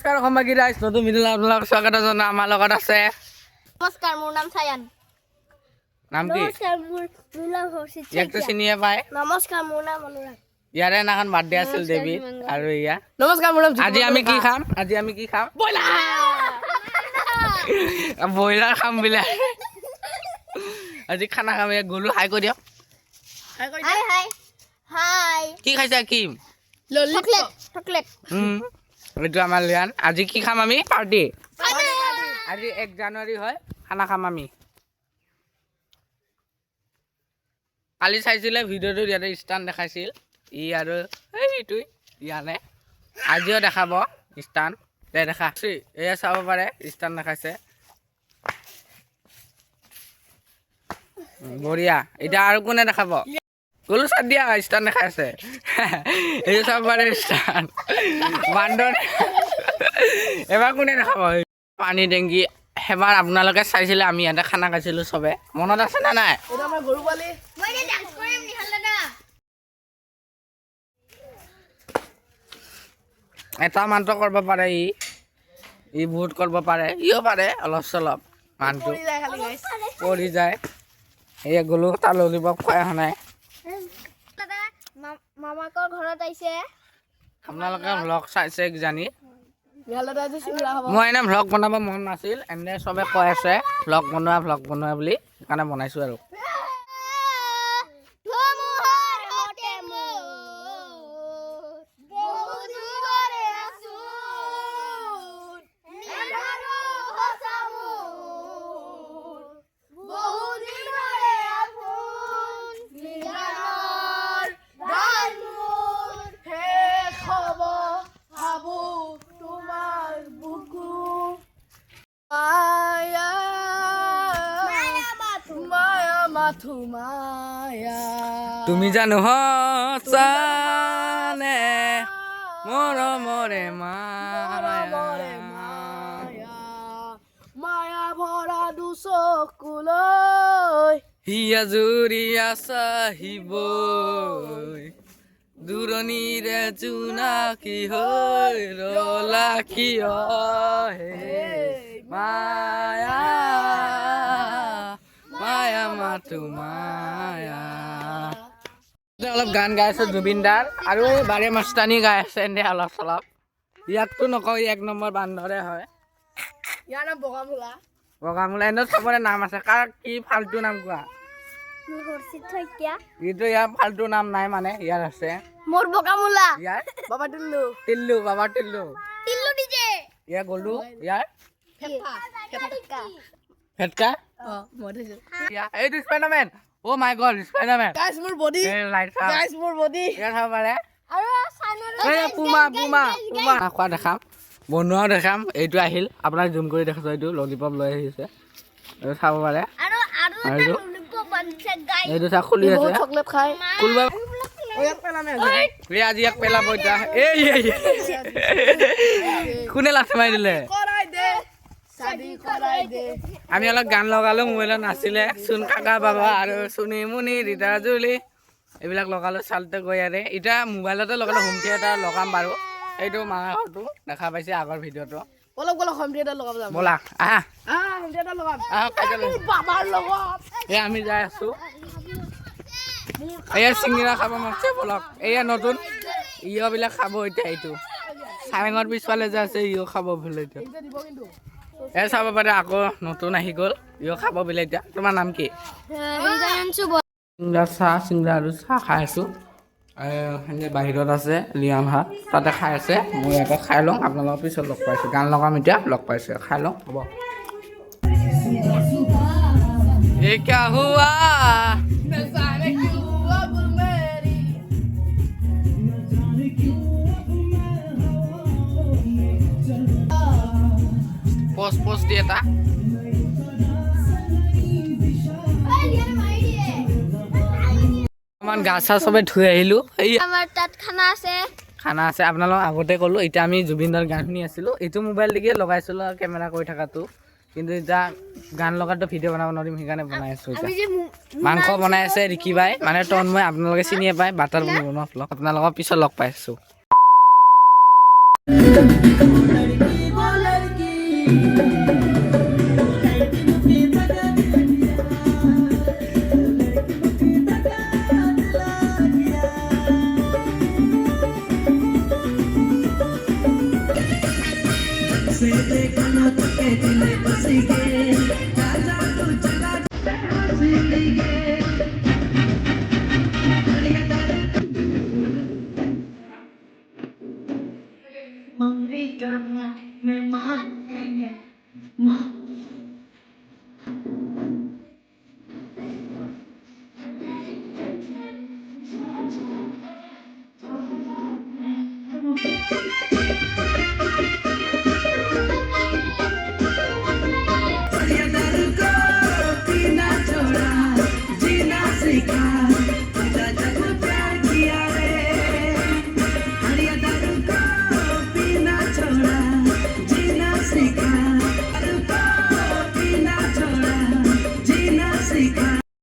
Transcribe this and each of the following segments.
নমস্কাৰ অসমবাসী ৰাইজ, নতুন ভিডিঅ'লৈ আপোনালোকক স্বাগত জনাওঁ। আমাৰ লগত আছে। নমস্কাৰ, মোৰ নাম ছায়ান। নাম কি? নমস্কাৰ, মোৰ নাম হৰ্ষিত। ইয়াকতো চিনিয়ে পায়। নমস্কাৰ, মোৰ নাম অনুৰাগ। ইয়াৰে এনাখন বাৰ্থডে আছিল দেৱী আৰু ইয়া। নমস্কাৰ, মোৰ নাম আজি আমি কি খাম? ব্ৰইলাৰ খাম বোলে। আজি খানা খাম। গ'লো হাই কৰি দিয়ক। হাই হাই হাই। কি খাইছা? কি চকলেট চকলেট। এইটো আমাৰ লিয়ান। আজি কি খাম আমি? পাৰ্টি। আজি 1 জানুৱাৰী হয়, খানা খাম আমি। কালি চাইছিলে ভিডিঅ'টো, ইয়াতে ষ্টান দেখাইছিল ই আৰু এইটোৱে ইয়ানে। আজিও দেখাব ষ্টান। দেখা এয়া চাব পাৰে, ষ্টান দেখাইছে বঢ়িয়া। এতিয়া আৰু কোনে দেখাব? গ'লো চাই দিয়া, ষ্টান দেখাই আছে। এই চাব পাৰে ষ্টান বান্দৰ। এবাৰ কোনে দেখাব? পানী টেংকি। এবাৰ আপোনালোকে চাইছিলে, আমি ইয়াতে খানা খাইছিলোঁ চবে, মনত আছে নে নাই? এটা মানটো কৰিব পাৰে, ই বহুত কৰিব পাৰে, ইও পাৰে অলপ চলপ। মানুহটো পৰি যায়। এয়া গ'লো, তাৰ ললিপপ খুৱাই অহা নাই। মামাকৰ ঘৰত আহিছে। আপোনালোকে ভ্লগ চাইছে কিজানি। মই এনে ভ্লগ বনাব মন নাছিল, এনে চবে কৈ আছে ভ্লগ বনোৱা বুলি, সেইকাৰণে বনাইছোঁ আৰু। তুমি জানো সঁচানে মৰমৰে মায়া ভৰা দুচকুলৈ হিয়া জুৰিয়া চাহিব দূৰণিৰে জোনাকী হৈ ৰলা কিয় হে মায়া মায়া মাথো মায়া। অলপ গান গাই আছে জুবিন দাৰ, আৰু বাৰে মাষ্টানী গাই আছে এনে অলপ চলপ। ইয়াকতো নকওঁ, 1 নম্বৰ বান্দৰে হয়। ইয়াৰ নাম বগামূলা। বগামূলা। এনে চবৰে নাম আছে, কাৰ কি ফাল্টু নাম কোৱা? হৰ্ষিত শইকীয়া। এইটো ইয়াৰ ফাল্টু নাম নাই মানে, ইয়াৰ আছে। মোৰ বগামূলা। ইয়াৰ বাবা টিল্লু। টিল্লু, বাবা টিল্লু। টিল্লু ডিজে। ইয়াৰ গলু, ইয়াৰ ফেটকা। ফেটকা। মই থৈছো। এইটো স্পাইডাৰমেন। অ মাই গড, স্পাইডাৰমেন। গাইস মোৰ বডি। গাইস মোৰ বডি। ইয়াৰ চাব পাৰে। আৰু চাইনাৰ পুমা খোৱা দেখাম, বনোৱাও দেখাম। এইটো আহিল, আপোনাক জুম কৰি দেখাইছোঁ। এইটো ললিপপ লৈ আহিছে, এইটো চাব পাৰে। আৰু এইটো ললিপপ আনিছে গাইস। এইটো চা খুলি আছে, চকলেট খাই। খুলিব। ইয়াক পেলামে আজি ইয়াক পেলাব এতিয়া। এই কোনে লাথি মাৰি দিলে? কৰাই দে শাদি কৰাই দে। আমি অলপ গান লগালো, মোবাইলত নাছিলে। চোন কাকা বাবা আৰু চুনি মুনি ৰীতা জুলি এইবিলাক লগালো চালতে গৈ। আৰে এতিয়া মোবাইলতে লগালো, হোম থিয়েটাৰ লগাম বাৰু। এইটো মাহৰটো দেখা পাইছে আগৰ ভিডিঅ'টো। অলপ হোম থিয়েটাৰ লগাব যাম। ব'লা আহা হোম থিয়েটাৰ লগাম। বাবাৰ লগত এই আমি যাই আছো। এয়া চিংগিৰা খাব মাতিছে, বলক। এয়া নতুন ইয়বিলাক খাব এতিয়া। এইটো চাৰেঙৰ পিছফালে যে আছে, ইয়ো খাব বোলে এতিয়া। এ চাব পাৰে, আকৌ নতুন আহি গ'ল, ইয়ো খাব বোলে এতিয়া। তোমাৰ নাম কি? চিংৰা আৰু চাহ খাই আছোঁ। সেনে বাহিৰত আছে লিয়াম হাত, তাতে খাই আছে। মই ইয়াতে খাই লওঁ, আপোনালোকৰ পিছত লগ পাইছোঁ। গান লগাম এতিয়া, লগ পাইছোঁ। খাই লওঁ, হ'ব। এই ক্যা হুৱা পোষ্ট দিয়ে এটা। অকণমান গা চা চবে ধুই আহিলোঁ। আমাৰ তাত খানা আছে। আপোনালোক আগতে ক'লোঁ। এতিয়া আমি জুবিনদাৰ গান শুনি আছিলোঁ। এইটো মোবাইল দিকে লগাইছিলোঁ আৰু কেমেৰা কৰি থকাটো, কিন্তু এতিয়া গান লগাটো ভিডিঅ' বনাব নোৱাৰিম, সেইকাৰণে বনাই আছোঁ। এতিয়া মাংস বনাই আছে ৰিকি বাই, মানে তন্ময়, আপোনালোকে চিনিয়ে পায়, বাটাৰ বনোৱা ভ্লগ। আপোনালোকৰ পিছত লগ পাইছোঁ।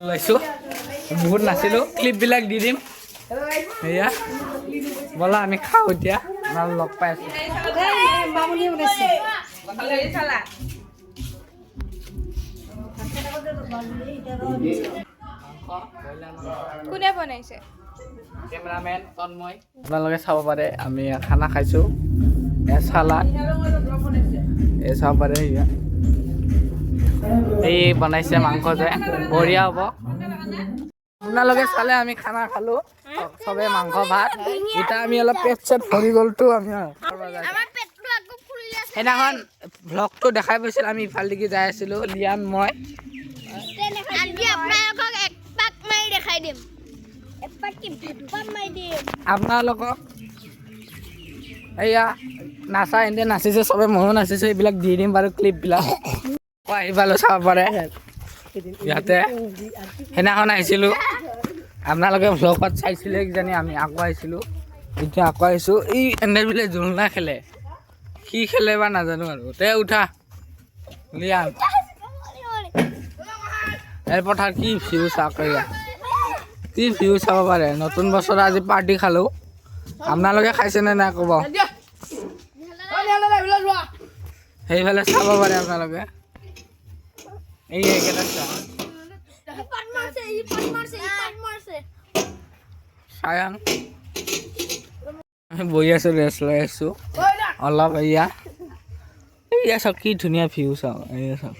লৈছো বহুত নাচিলো ক্লিপবিলাক দি দিম এয়া বলা আমি খাওঁ এতিয়া আমাৰ লগ পাই আছো কোনে বনাইছে কেমেৰামেন তন্ময় আপোনালোকে চাব পাৰে আমি খানা খাইছো এয়া চালাড এই চাব পাৰে এয়া এই বনাইছে মাংস যে বঢ়িয়া হ'ব আপোনালোকে চালে আমি খানা খালো চবে মাংস ভাত এতিয়া আমি অলপ পেট চেট ভৰি গ'লতো আমি সেইদিনাখন ভ্লগটো দেখাই পাইছিল আমি ইফালেদি যাই আছিলো লিয়ান মই আপোনালোকক এয়া নাচা এনে নাচিছে চবে ময়ো নাচিছো এইবিলাক দি দিম বাৰু ক্লিপবিলাক আহিবালো চাব পাৰে ইয়াতে সেইদিনাখন আহিছিলোঁ আপোনালোকে ভ্লগত চাইছিলে কিজানি আমি আকৌ আহিছিলোঁ এতিয়া আকৌ আহিছোঁ এই এনে বোলে জোলনা খেলে কি খেলে বা নাজানো আৰু তে উঠা লিয়া এই পথাৰ কি ভিউ চাওক কি ভিউ চাব পাৰে নতুন বছৰ আজি পাৰ্টি খালোঁ আপোনালোকে খাইছেনে নাই ক'ব সেইফালে চাব পাৰে আপোনালোকে এই এইকেইটা চায়াং বহি আছোঁ ৰেষ্ট লৈ আছোঁ অলপ এয়া চাওক কি ধুনীয়া ভিউ চাওক এয়া চাওক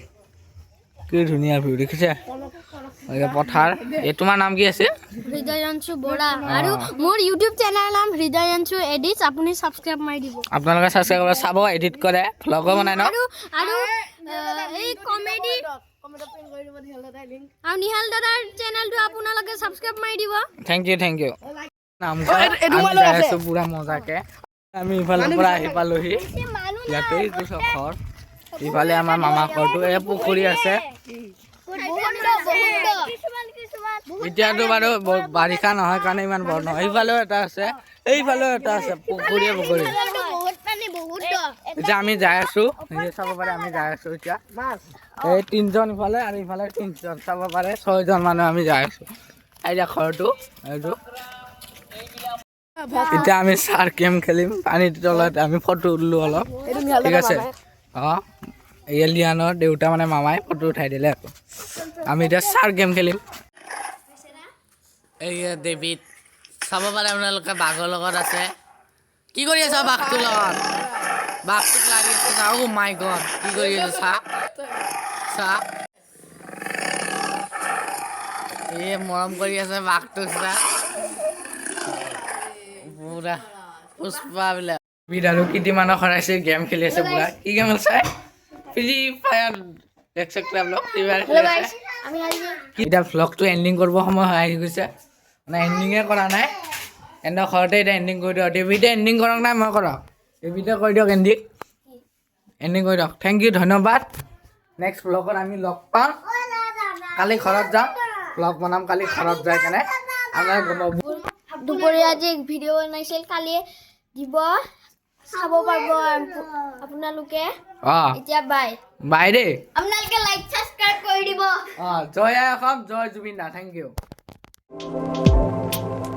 কি ধুনীয়া ভিউ দেখিছে পথাৰ এই তোমাৰ নাম কি আছে হৃদয়াংশু বৰা আৰু মোৰ ইউটিউব চেনেল নাম হৃদয়াংশু এডিটছ আপুনি সাবস্ক্ৰাইব মাৰি দিব আপোনালোকে সাবস্ক্ৰাইব কৰে চাব এডিট কৰে ভ্লগো বনাই ন আৰু এই কমেডি আৰু নিহাল দাদাৰ চেনেলটো আপোনালোকে সাবস্ক্ৰাইব মাৰি দিব থেংক ইউ নামঘৰ আমি যাই আছোঁ পুৰা মজাকে আমি ইফালৰ পৰা আহি পালোহি ইয়াতে এইটো চব ঘৰ ইফালে আমাৰ মামা ঘৰটো এই পুখুৰী আছে এতিয়াতো বাৰু বাৰিষা নহয় কাৰণে ইমান বৰ নহয় এইফালেও এটা আছে এইফালেও এটা আছে পুখুৰী এতিয়া আমি যাই আছোঁ নিজে চাব পাৰে আমি যাই আছোঁ এতিয়া এই তিনিজন ইফালে আৰু ইফালে তিনিজন চাব পাৰে 6জন মানুহ আমি যাই আছোঁ এতিয়া ঘৰটো এইটো এতিয়া আমি চাৰ গেম খেলিম পানীৰ তলত আমি ফটো উঠিলোঁ অলপ ঠিক আছে অঁ এলিয়ানৰ দেউতা মানে মামাই ফটো উঠাই দিলে আকৌ আমি এতিয়া চাৰ গেম খেলিম এই ডেভিড চাব পাৰে আপোনালোকে বাঘৰ লগত আছে কি কৰি আছা বাঘটোৰ লগত বাঘটোক লাগি আছে চা অ' মাই গড কি কৰি আছে চা এই মৰম কৰি আছে বাঘটোক চা পুৰা পুষ্পা বিলাক আৰু কেইটিমানক হৰাইছে গেম খেলি আছে পুৰা কি গেম চাই ফ্ৰী ফায়াৰ এতিয়া ভ্লগটো এণ্ডিং কৰিব সময় হৈ আহি গৈছে মানে এণ্ডিঙে কৰা নাই এনে ঘৰতে এতিয়া এণ্ডিং কৰি দিয়ক ডেভিডে এণ্ডিং কৰক নাই মই কৰক ডেভিডে কৰি দিয়ক এণ্ডিং কৰি দিয়ক থেংক ইউ ধন্যবাদ নেক্সট ভ্লগত আমি লগ পাম কালি ঘৰত যাম ভ্লগ বনাম কালি ঘৰত যাই কেনে আমাৰ দুপৰীয়া আজি ভিডিঅ' বনাইছিল কালি দিব চাব পাৰিব আপোনালোকে এতিয়া বাই দেই আপোনালোকে লাইক সাবস্ক্ৰাইব কৰি দিব জয় অসম জয় জুবিন দা থেংক ইউ